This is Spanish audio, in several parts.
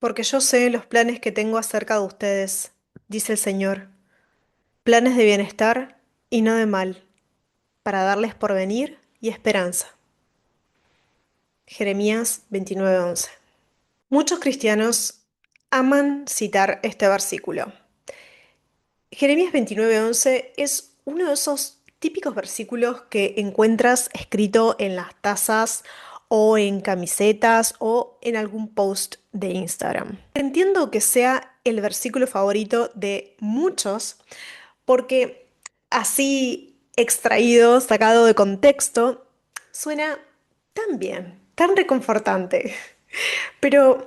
Porque yo sé los planes que tengo acerca de ustedes, dice el Señor, planes de bienestar y no de mal, para darles porvenir y esperanza. Jeremías 29:11. Muchos cristianos aman citar este versículo. Jeremías 29:11 es uno de esos típicos versículos que encuentras escrito en las tazas o en camisetas o en algún post de Instagram. Entiendo que sea el versículo favorito de muchos porque así extraído, sacado de contexto, suena tan bien, tan reconfortante. Pero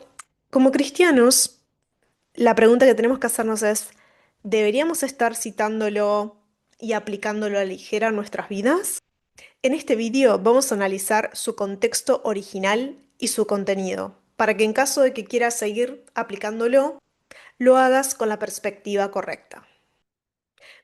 como cristianos, la pregunta que tenemos que hacernos es, ¿deberíamos estar citándolo y aplicándolo a la ligera a nuestras vidas? En este vídeo vamos a analizar su contexto original y su contenido, para que en caso de que quieras seguir aplicándolo, lo hagas con la perspectiva correcta.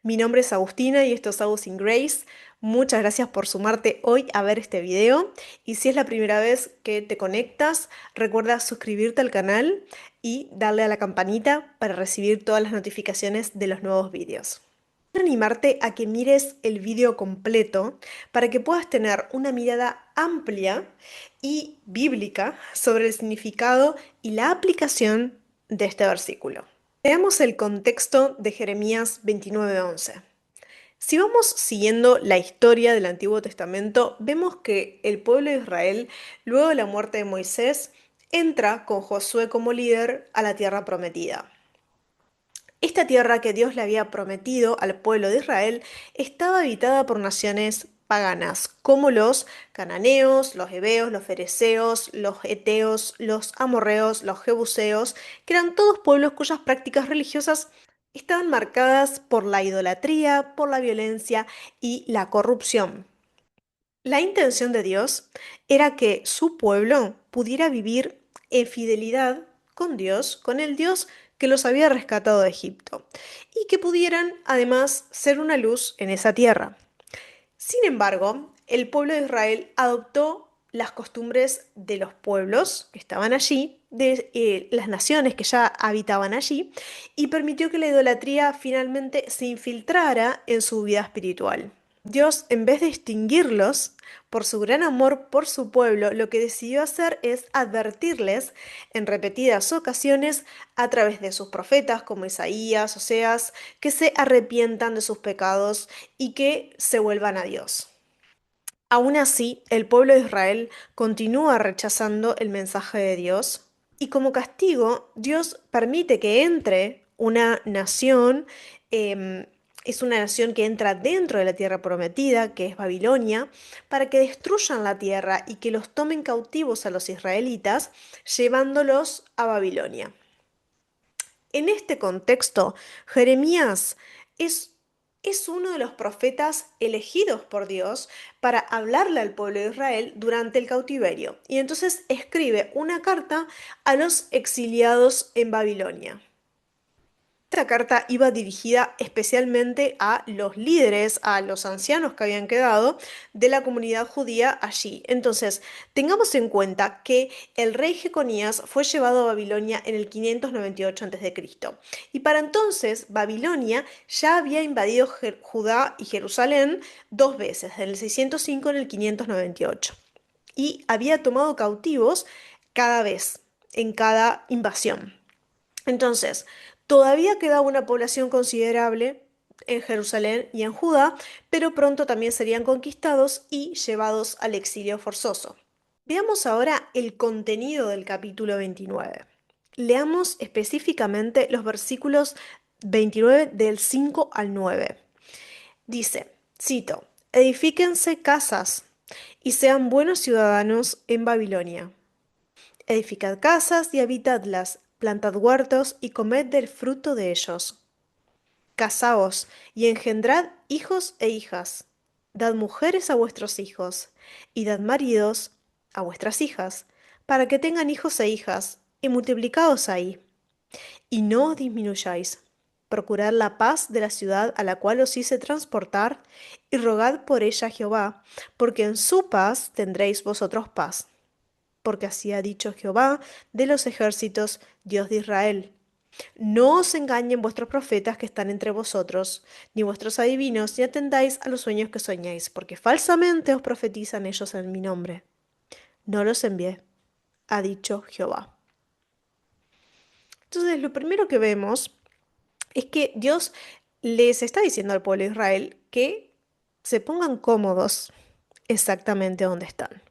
Mi nombre es Agustina y esto es Agus in Grace. Muchas gracias por sumarte hoy a ver este video. Y si es la primera vez que te conectas, recuerda suscribirte al canal y darle a la campanita para recibir todas las notificaciones de los nuevos vídeos. Quiero animarte a que mires el vídeo completo para que puedas tener una mirada amplia y bíblica sobre el significado y la aplicación de este versículo. Veamos el contexto de Jeremías 29:11. Si vamos siguiendo la historia del Antiguo Testamento, vemos que el pueblo de Israel, luego de la muerte de Moisés, entra con Josué como líder a la tierra prometida. Esta tierra que Dios le había prometido al pueblo de Israel estaba habitada por naciones paganas, como los cananeos, los heveos, los fereceos, los eteos, los amorreos, los jebuseos, que eran todos pueblos cuyas prácticas religiosas estaban marcadas por la idolatría, por la violencia y la corrupción. La intención de Dios era que su pueblo pudiera vivir en fidelidad con Dios, con el Dios que los había rescatado de Egipto, y que pudieran además ser una luz en esa tierra. Sin embargo, el pueblo de Israel adoptó las costumbres de los pueblos que estaban allí, de las naciones que ya habitaban allí, y permitió que la idolatría finalmente se infiltrara en su vida espiritual. Dios, en vez de extinguirlos por su gran amor por su pueblo, lo que decidió hacer es advertirles en repetidas ocasiones a través de sus profetas como Isaías, Oseas, que se arrepientan de sus pecados y que se vuelvan a Dios. Aún así, el pueblo de Israel continúa rechazando el mensaje de Dios y como castigo, Dios permite que entre una nación, em, es una nación que entra dentro de la tierra prometida, que es Babilonia, para que destruyan la tierra y que los tomen cautivos a los israelitas, llevándolos a Babilonia. En este contexto, Jeremías es, es uno de los profetas elegidos por Dios para hablarle al pueblo de Israel durante el cautiverio. Y entonces escribe una carta a los exiliados en Babilonia. Esta carta iba dirigida especialmente a los líderes, a los ancianos que habían quedado de la comunidad judía allí. Entonces, tengamos en cuenta que el rey Jeconías fue llevado a Babilonia en el 598 a.C. Y para entonces, Babilonia ya había invadido Judá y Jerusalén dos veces, en el 605 y en el 598. Y había tomado cautivos cada vez, en cada invasión. Entonces, todavía quedaba una población considerable en Jerusalén y en Judá, pero pronto también serían conquistados y llevados al exilio forzoso. Veamos ahora el contenido del capítulo 29. Leamos específicamente los versículos 29 del 5 al 9. Dice, cito, edifíquense casas y sean buenos ciudadanos en Babilonia. Edificad casas y habitadlas, plantad huertos y comed del fruto de ellos. Casaos y engendrad hijos e hijas. Dad mujeres a vuestros hijos, y dad maridos a vuestras hijas, para que tengan hijos e hijas, y multiplicaos ahí. Y no os disminuyáis. Procurad la paz de la ciudad a la cual os hice transportar, y rogad por ella a Jehová, porque en su paz tendréis vosotros paz porque así ha dicho Jehová de los ejércitos, Dios de Israel. No os engañen vuestros profetas que están entre vosotros, ni vuestros adivinos, ni atendáis a los sueños que soñáis, porque falsamente os profetizan ellos en mi nombre. No los envié, ha dicho Jehová. Entonces, lo primero que vemos es que Dios les está diciendo al pueblo de Israel que se pongan cómodos exactamente donde están,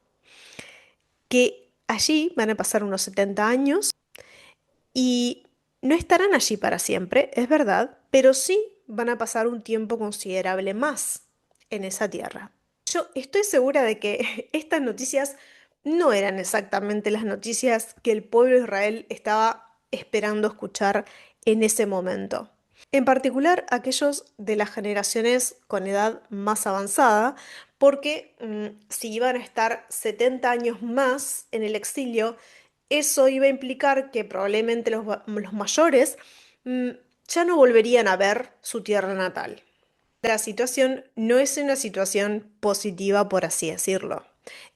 que allí van a pasar unos 70 años y no estarán allí para siempre, es verdad, pero sí van a pasar un tiempo considerable más en esa tierra. Yo estoy segura de que estas noticias no eran exactamente las noticias que el pueblo de Israel estaba esperando escuchar en ese momento. En particular, aquellos de las generaciones con edad más avanzada, porque si iban a estar 70 años más en el exilio, eso iba a implicar que probablemente los mayores mm, ya no volverían a ver su tierra natal. La situación no es una situación positiva, por así decirlo.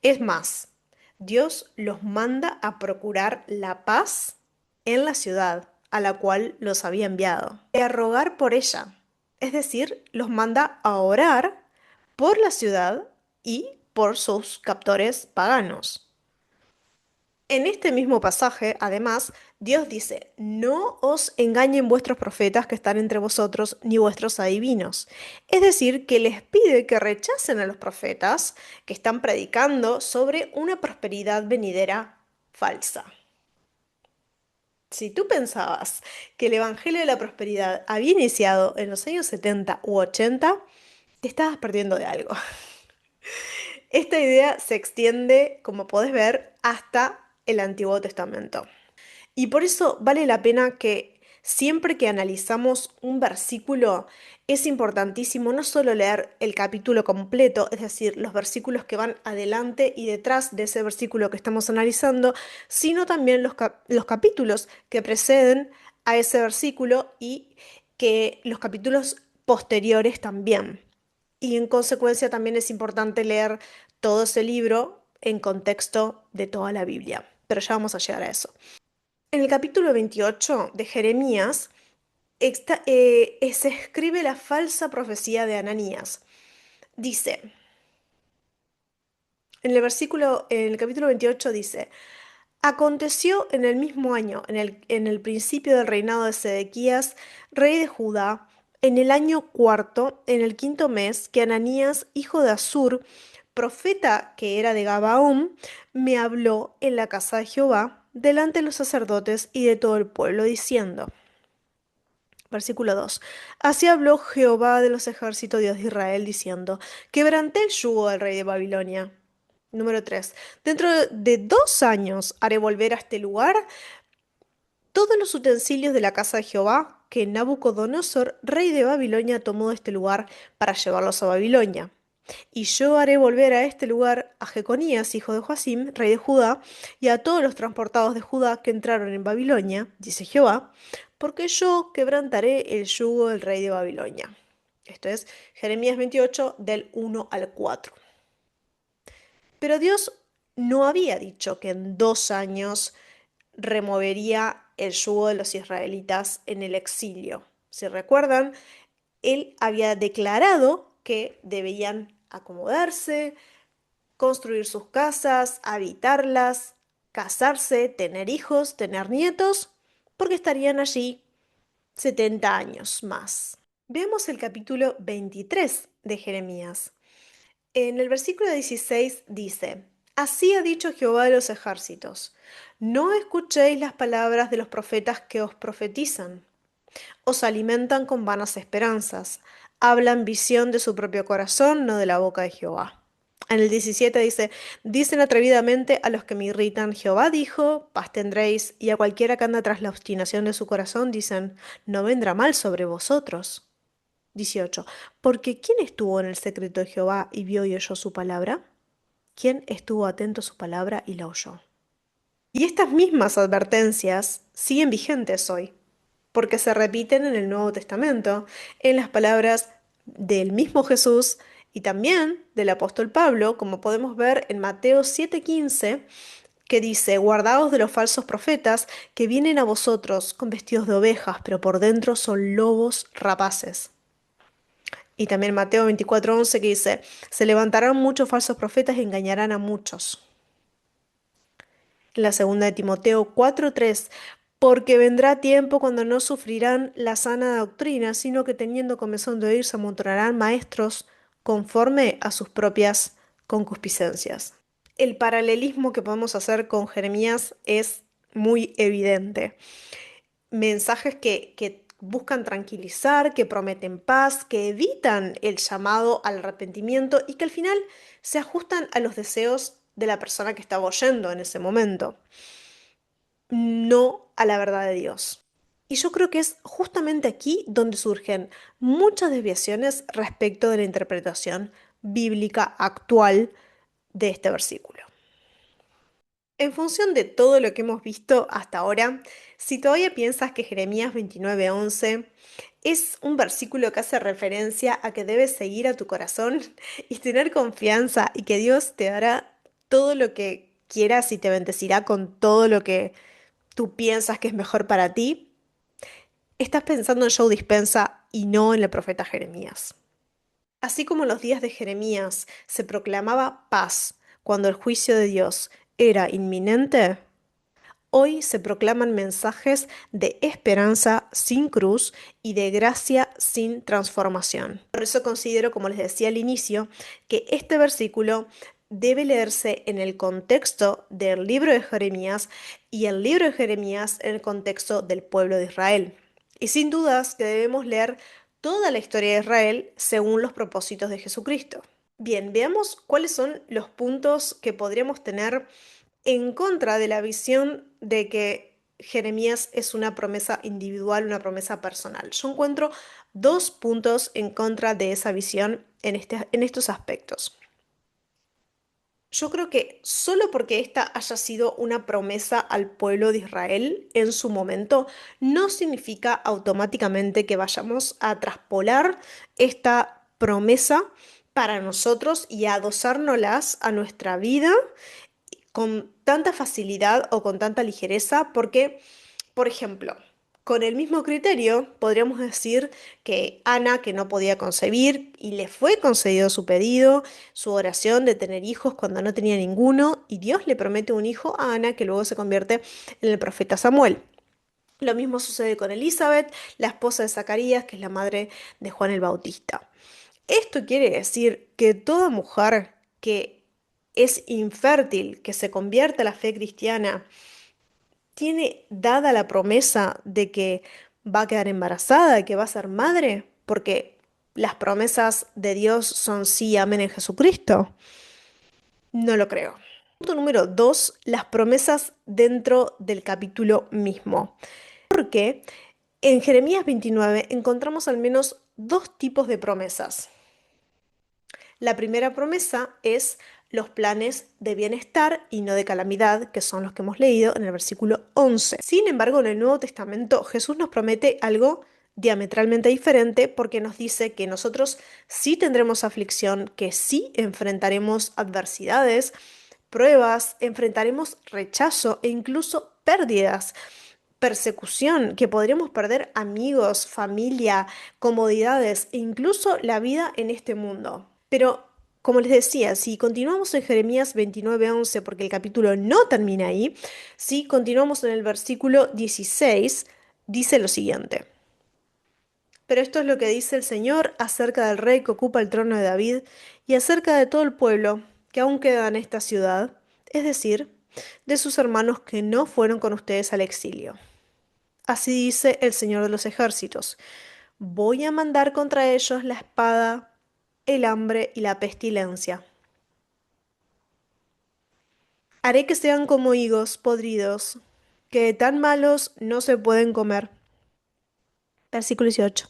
Es más, Dios los manda a procurar la paz en la ciudad a la cual los había enviado y a rogar por ella. Es decir, los manda a orar por la ciudad y por sus captores paganos. En este mismo pasaje, además, Dios dice, no os engañen vuestros profetas que están entre vosotros, ni vuestros adivinos. Es decir, que les pide que rechacen a los profetas que están predicando sobre una prosperidad venidera falsa. Si tú pensabas que el Evangelio de la Prosperidad había iniciado en los años 70 u 80, te estabas perdiendo de algo. Esta idea se extiende, como podés ver, hasta el Antiguo Testamento. Y por eso vale la pena que siempre que analizamos un versículo, es importantísimo no solo leer el capítulo completo, es decir, los versículos que van adelante y detrás de ese versículo que estamos analizando, sino también los capítulos que preceden a ese versículo y que los capítulos posteriores también. Y en consecuencia también es importante leer todo ese libro en contexto de toda la Biblia. Pero ya vamos a llegar a eso. En el capítulo 28 de Jeremías se escribe la falsa profecía de Ananías. Dice, en el capítulo 28 dice, aconteció en el mismo año, en el principio del reinado de Sedequías, rey de Judá, en el año cuarto, en el quinto mes, que Ananías, hijo de Asur, profeta que era de Gabaón, me habló en la casa de Jehová, delante de los sacerdotes y de todo el pueblo, diciendo, versículo 2. Así habló Jehová de los ejércitos, Dios de Israel, diciendo, quebranté el yugo del rey de Babilonia. Número 3. Dentro de 2 años haré volver a este lugar todos los utensilios de la casa de Jehová que Nabucodonosor, rey de Babilonia, tomó de este lugar para llevarlos a Babilonia. Y yo haré volver a este lugar a Jeconías, hijo de Joacim, rey de Judá, y a todos los transportados de Judá que entraron en Babilonia, dice Jehová, porque yo quebrantaré el yugo del rey de Babilonia. Esto es Jeremías 28, del 1 al 4. Pero Dios no había dicho que en 2 años removería el yugo de los israelitas en el exilio. Si recuerdan, él había declarado que debían acomodarse, construir sus casas, habitarlas, casarse, tener hijos, tener nietos, porque estarían allí 70 años más. Veamos el capítulo 23 de Jeremías. En el versículo 16 dice, así ha dicho Jehová de los ejércitos, no escuchéis las palabras de los profetas que os profetizan, os alimentan con vanas esperanzas, hablan visión de su propio corazón, no de la boca de Jehová. En el 17 dice, dicen atrevidamente a los que me irritan, Jehová dijo, paz tendréis, y a cualquiera que anda tras la obstinación de su corazón dicen, no vendrá mal sobre vosotros. 18. Porque ¿quién estuvo en el secreto de Jehová y vio y oyó su palabra? ¿Quién estuvo atento a su palabra y la oyó? Y estas mismas advertencias siguen vigentes hoy, porque se repiten en el Nuevo Testamento, en las palabras del mismo Jesús y también del apóstol Pablo, como podemos ver en Mateo 7:15, que dice, guardaos de los falsos profetas que vienen a vosotros con vestidos de ovejas, pero por dentro son lobos rapaces. Y también Mateo 24:11 que dice, se levantarán muchos falsos profetas y engañarán a muchos. En la segunda de Timoteo 4:3, porque vendrá tiempo cuando no sufrirán la sana doctrina, sino que teniendo comezón de oír se amontonarán maestros conforme a sus propias concupiscencias. El paralelismo que podemos hacer con Jeremías es muy evidente. Mensajes que buscan tranquilizar, que prometen paz, que evitan el llamado al arrepentimiento y que al final se ajustan a los deseos de la persona que estaba oyendo en ese momento, no a la verdad de Dios. Y yo creo que es justamente aquí donde surgen muchas desviaciones respecto de la interpretación bíblica actual de este versículo. En función de todo lo que hemos visto hasta ahora, si todavía piensas que Jeremías 29:11 es un versículo que hace referencia a que debes seguir a tu corazón y tener confianza y que Dios te dará todo lo que quieras y te bendecirá con todo lo que tú piensas que es mejor para ti, estás pensando en Joe Dispensa y no en el profeta Jeremías. Así como en los días de Jeremías se proclamaba paz cuando el juicio de Dios era inminente, hoy se proclaman mensajes de esperanza sin cruz y de gracia sin transformación. Por eso considero, como les decía al inicio, que este versículo debe leerse en el contexto del libro de Jeremías y el libro de Jeremías en el contexto del pueblo de Israel. Y sin dudas que debemos leer toda la historia de Israel según los propósitos de Jesucristo. Bien, veamos cuáles son los puntos que podríamos tener en contra de la visión de que Jeremías es una promesa individual, una promesa personal. Yo encuentro dos puntos en contra de esa visión en estos aspectos. Yo creo que solo porque esta haya sido una promesa al pueblo de Israel en su momento, no significa automáticamente que vayamos a traspolar esta promesa para nosotros y a adosárnoslas a nuestra vida con tanta facilidad o con tanta ligereza, porque, por ejemplo, con el mismo criterio podríamos decir que Ana, que no podía concebir, y le fue concedido su pedido, su oración de tener hijos cuando no tenía ninguno, y Dios le promete un hijo a Ana que luego se convierte en el profeta Samuel. Lo mismo sucede con Elizabeth, la esposa de Zacarías, que es la madre de Juan el Bautista. Esto quiere decir que toda mujer que es infértil, que se convierte a la fe cristiana, tiene dada la promesa de que va a quedar embarazada, de que va a ser madre, porque las promesas de Dios son sí, amén en Jesucristo. No lo creo. Punto número 2, las promesas dentro del capítulo mismo. Porque en Jeremías 29 encontramos al menos dos tipos de promesas. La primera promesa es los planes de bienestar y no de calamidad, que son los que hemos leído en el versículo 11. Sin embargo, en el Nuevo Testamento Jesús nos promete algo diametralmente diferente porque nos dice que nosotros sí tendremos aflicción, que sí enfrentaremos adversidades, pruebas, enfrentaremos rechazo e incluso pérdidas, persecución, que podremos perder amigos, familia, comodidades e incluso la vida en este mundo. Pero, como les decía, si continuamos en Jeremías 29:11, porque el capítulo no termina ahí, si continuamos en el versículo 16, dice lo siguiente. Pero esto es lo que dice el Señor acerca del rey que ocupa el trono de David y acerca de todo el pueblo que aún queda en esta ciudad, es decir, de sus hermanos que no fueron con ustedes al exilio. Así dice el Señor de los ejércitos. Voy a mandar contra ellos la espada, el hambre y la pestilencia. Haré que sean como higos podridos, que de tan malos no se pueden comer. Versículo 18.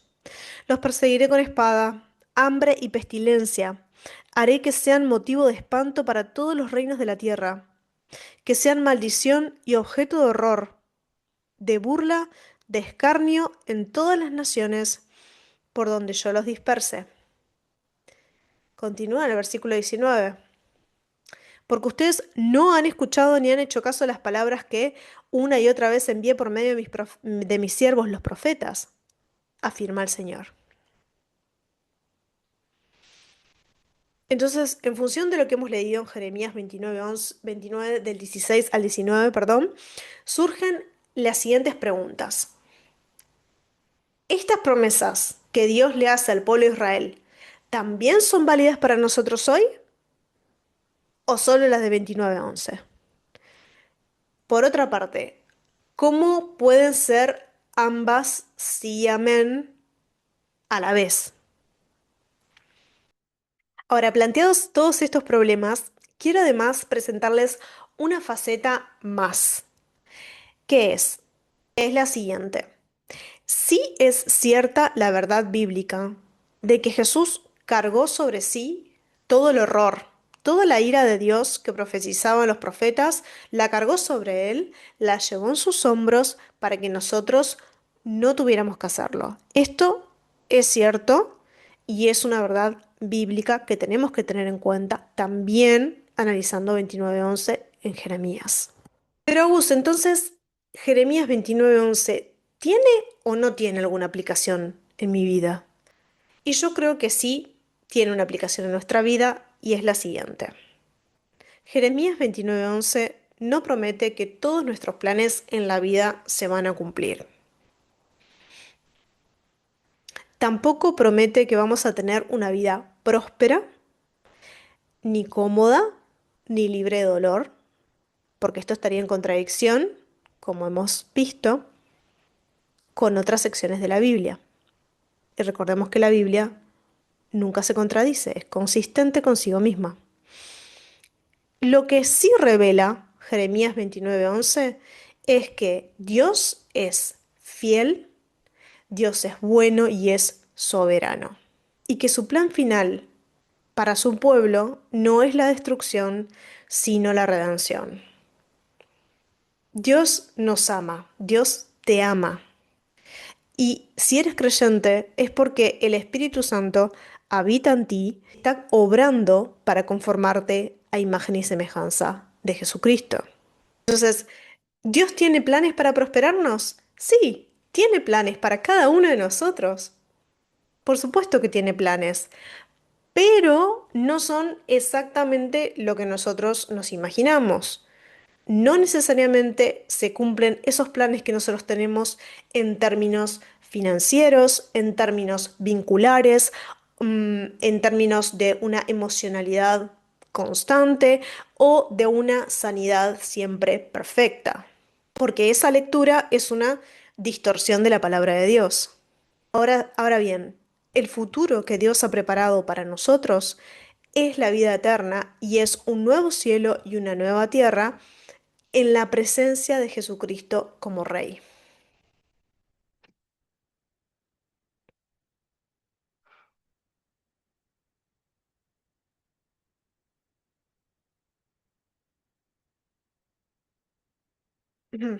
Los perseguiré con espada, hambre y pestilencia. Haré que sean motivo de espanto para todos los reinos de la tierra, que sean maldición y objeto de horror, de burla, de escarnio en todas las naciones por donde yo los disperse. Continúa en el versículo 19. porque ustedes no han escuchado ni han hecho caso a las palabras que una y otra vez envié por medio de de mis siervos los profetas, afirma el Señor. Entonces, en función de lo que hemos leído en Jeremías 29, del 16 al 19, perdón, surgen las siguientes preguntas. ¿Estas promesas que Dios le hace al pueblo de Israel también son válidas para nosotros hoy o solo las de 29:11? Por otra parte, ¿cómo pueden ser ambas sí y amén a la vez? Ahora, planteados todos estos problemas, quiero además presentarles una faceta más, que es la siguiente. Sí es cierta la verdad bíblica de que Jesús cargó sobre sí todo el horror, toda la ira de Dios que profetizaban los profetas, la cargó sobre él, la llevó en sus hombros para que nosotros no tuviéramos que hacerlo. Esto es cierto y es una verdad bíblica que tenemos que tener en cuenta también analizando 29:11 en Jeremías. Pero Agus, entonces, Jeremías 29:11, ¿tiene o no tiene alguna aplicación en mi vida? Y yo creo que sí tiene una aplicación en nuestra vida y es la siguiente. Jeremías 29:11 no promete que todos nuestros planes en la vida se van a cumplir. Tampoco promete que vamos a tener una vida próspera, ni cómoda, ni libre de dolor, porque esto estaría en contradicción, como hemos visto, con otras secciones de la Biblia. Y recordemos que la Biblia nunca se contradice, es consistente consigo misma. Lo que sí revela Jeremías 29:11 es que Dios es fiel, Dios es bueno y es soberano. Y que su plan final para su pueblo no es la destrucción, sino la redención. Dios nos ama, Dios te ama. Y si eres creyente es porque el Espíritu Santo habita en ti, está obrando para conformarte a imagen y semejanza de Jesucristo. Entonces, ¿Dios tiene planes para prosperarnos? Sí, tiene planes para cada uno de nosotros. Por supuesto que tiene planes, pero no son exactamente lo que nosotros nos imaginamos. No necesariamente se cumplen esos planes que nosotros tenemos en términos financieros, en términos vinculares, en términos de una emocionalidad constante o de una sanidad siempre perfecta. Porque esa lectura es una distorsión de la palabra de Dios. Ahora bien, el futuro que Dios ha preparado para nosotros es la vida eterna y es un nuevo cielo y una nueva tierra en la presencia de Jesucristo como Rey. Ujú.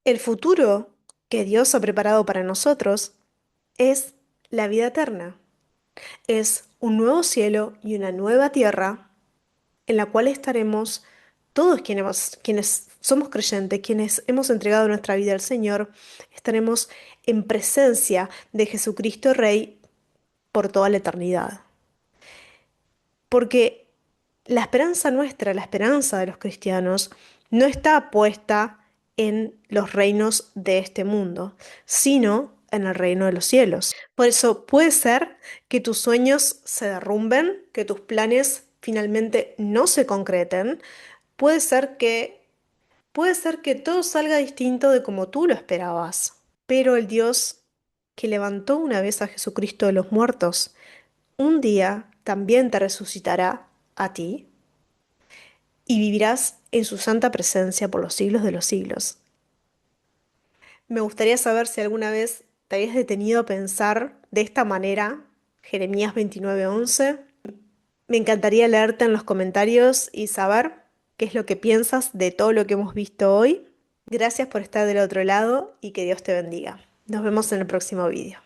El futuro que Dios ha preparado para nosotros es la vida eterna. Es un nuevo cielo y una nueva tierra en la cual estaremos todos quienes somos creyentes, quienes hemos entregado nuestra vida al Señor, estaremos en presencia de Jesucristo Rey por toda la eternidad. Porque la esperanza nuestra, la esperanza de los cristianos, no está puesta en los reinos de este mundo, sino en el reino de los cielos. Por eso puede ser que tus sueños se derrumben, que tus planes finalmente no se concreten, puede ser puede ser que todo salga distinto de como tú lo esperabas, pero el Dios que levantó una vez a Jesucristo de los muertos, un día también te resucitará a ti y vivirás en su santa presencia por los siglos de los siglos. Me gustaría saber si alguna vez te habías detenido a pensar de esta manera, Jeremías 29:11. Me encantaría leerte en los comentarios y saber qué es lo que piensas de todo lo que hemos visto hoy. Gracias por estar del otro lado y que Dios te bendiga. Nos vemos en el próximo vídeo.